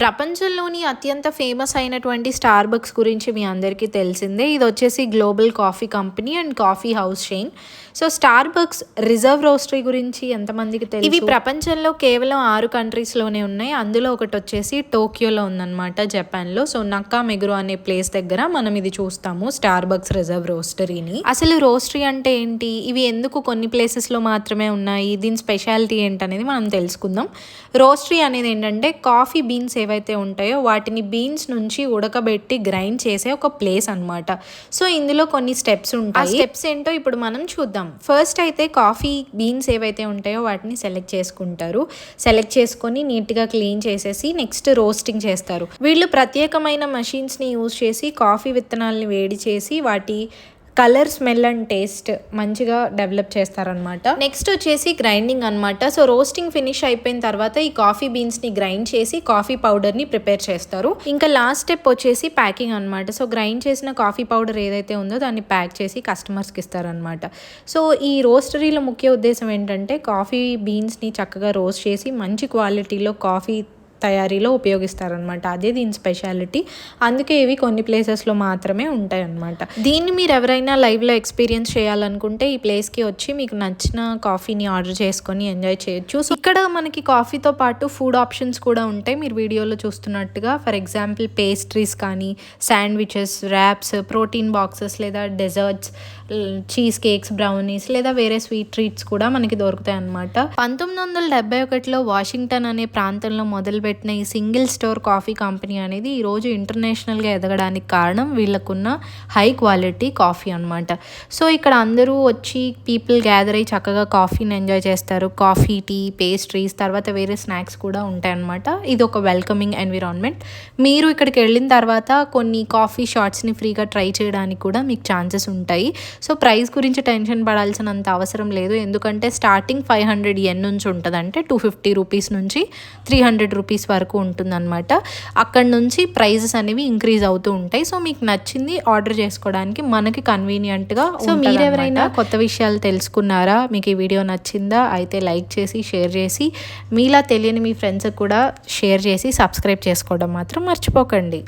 ప్రపంచంలోని అత్యంత ఫేమస్ అయినటువంటి స్టార్బక్స్ గురించి మీ అందరికీ తెలిసిందే. ఇది వచ్చేసి global coffee company and coffee house chain. So Starbucks reserve roastery గురించి ఎంతమందికి తెలుసు? ఇవి ప్రపంచంలో కేవలం 6 కంట్రీస్లోనే ఉన్నాయి. అందులో ఒకటి వచ్చేసి టోక్యోలో ఉందన్నమాట, జపాన్లో. సో నక్కామెగురు అనే ప్లేస్ దగ్గర మనం ఇది చూస్తాము, స్టార్బక్స్ రిజర్వ్ రోస్టరీని. అసలు రోస్టరీ అంటే ఏంటి, ఇవి ఎందుకు కొన్ని ప్లేసెస్లో మాత్రమే ఉన్నాయి, దీని స్పెషాలిటీ ఏంటనేది మనం తెలుసుకుందాం. రోస్టరీ అనేది ఏంటంటే కాఫీ బీన్స్ ఏవైతే ఉంటాయో వాటిని బీన్స్ నుంచి ఉడకబెట్టి గ్రైండ్ చేసే ఒక ప్లేస్ అనమాట. సో ఇందులో కొన్ని స్టెప్స్ ఉంటాయి. ఆ స్టెప్స్ ఏంటో ఇప్పుడు మనం చూద్దాం. ఫస్ట్ అయితే కాఫీ బీన్స్ ఏవైతే ఉంటాయో వాటిని సెలెక్ట్ చేసుకుంటారు. సెలెక్ట్ చేసుకొని నీట్గా క్లీన్ చేసేసి నెక్స్ట్ రోస్టింగ్ చేస్తారు. వీళ్ళు ప్రత్యేకమైన మషిన్స్ని యూజ్ చేసి కాఫీ విత్తనాలని వేడి చేసి వాటి కలర్, స్మెల్ అండ్ టేస్ట్ మంచిగా డెవలప్ చేస్తారనమాట. నెక్స్ట్ వచ్చేసి గ్రైండింగ్ అనమాట. సో రోస్టింగ్ ఫినిష్ అయిపోయిన తర్వాత ఈ కాఫీ బీన్స్ని గ్రైండ్ చేసి కాఫీ పౌడర్ని ప్రిపేర్ చేస్తారు. ఇంకా లాస్ట్ స్టెప్ వచ్చేసి ప్యాకింగ్ అనమాట. సో గ్రైండ్ చేసిన కాఫీ పౌడర్ ఏదైతే ఉందో దాన్ని ప్యాక్ చేసి కస్టమర్స్కి ఇస్తారనమాట. సో ఈ రోస్టరీలో ముఖ్య ఉద్దేశం ఏంటంటే కాఫీ బీన్స్ని చక్కగా రోస్ట్ చేసి మంచి క్వాలిటీలో కాఫీ తయారీలో ఉపయోగిస్తారనమాట. అదే దీని స్పెషాలిటీ. అందుకే ఇవి కొన్ని ప్లేసెస్లో మాత్రమే ఉంటాయి అన్నమాట. దీన్ని మీరు ఎవరైనా లైవ్లో ఎక్స్పీరియన్స్ చేయాలనుకుంటే ఈ ప్లేస్కి వచ్చి మీకు నచ్చిన కాఫీని ఆర్డర్ చేసుకొని ఎంజాయ్ చేయొచ్చు. సో ఇక్కడ మనకి కాఫీతో పాటు ఫుడ్ ఆప్షన్స్ కూడా ఉంటాయి, మీరు వీడియోలో చూస్తున్నట్టుగా. ఫర్ ఎగ్జాంపుల్ పేస్ట్రీస్ కానీ, శాండ్విచెస్, ర్యాప్స్, ప్రోటీన్ బాక్సెస్ లేదా డెజర్ట్స్, చీజ్ కేక్స్, బ్రౌనీస్ లేదా వేరే స్వీట్ ట్రీట్స్ కూడా మనకి దొరుకుతాయి అన్నమాట. 1971లో వాషింగ్టన్ అనే ప్రాంతంలో మొదలుపెట్టిన ఈ సింగిల్ స్టోర్ కాఫీ కంపెనీ అనేది ఈరోజు ఇంటర్నేషనల్గా ఎదగడానికి కారణం వీళ్ళకున్న హై క్వాలిటీ కాఫీ అనమాట. సో ఇక్కడ అందరూ వచ్చి పీపుల్ గ్యాదర్ అయ్యి చక్కగా కాఫీని ఎంజాయ్ చేస్తారు. కాఫీ, టీ, పేస్ట్రీస్, తర్వాత వేరే స్నాక్స్ కూడా ఉంటాయి అనమాట. ఇది ఒక వెల్కమింగ్ ఎన్విరాన్మెంట్. మీరు ఇక్కడికి వెళ్ళిన తర్వాత కొన్ని కాఫీ షాట్స్ని ఫ్రీగా ట్రై చేయడానికి కూడా మీకు ఛాన్సెస్ ఉంటాయి. సో ప్రైస్ గురించి టెన్షన్ పడాల్సినంత అవసరం లేదు, ఎందుకంటే స్టార్టింగ్ 500 yen నుంచి ఉంటుంది, అంటే 250 రూపీస్ నుంచి 300 రూపీస్ వరకు ఉంటుందన్నమాట. అక్కడ నుంచి ప్రైజెస్ అనేవి ఇంక్రీజ్ అవుతూ ఉంటాయి. సో మీకు నచ్చింది ఆర్డర్ చేసుకోవడానికి మనకి కన్వీనియంట్గా. సో మీరు ఎవరైనా కొత్త విషయాలు తెలుసుకున్నారా, మీకు ఈ వీడియో నచ్చిందా, అయితే లైక్ చేసి షేర్ చేసి మీలా తెలియని మీ ఫ్రెండ్స్కి కూడా షేర్ చేసి సబ్స్క్రైబ్ చేసుకోవడం మాత్రం మర్చిపోకండి.